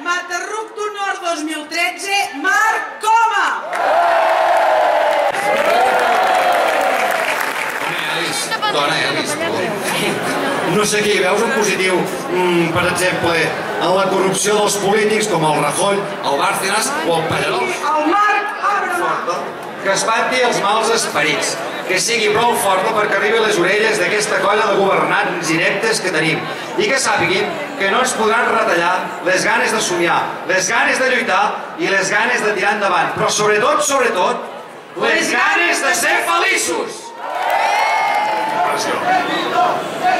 Matarruc d'Honor 2013, Marc Coma! Dona, Elis, No sé qui, veus un positiu, per exemple, en la corrupció dels polítics com el Rajoy, el Bárcenas o el Pallerós? El Marc Abraham! que espanti els mals esperits, que sigui prou forta perquè arribi a les orelles d'aquesta colla de governants ineptes que tenim i que sàpiguin que no ens podran retallar les ganes de somiar, les ganes de lluitar i les ganes de tirar endavant, però sobretot, les ganes de ser feliços!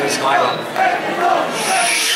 És clar.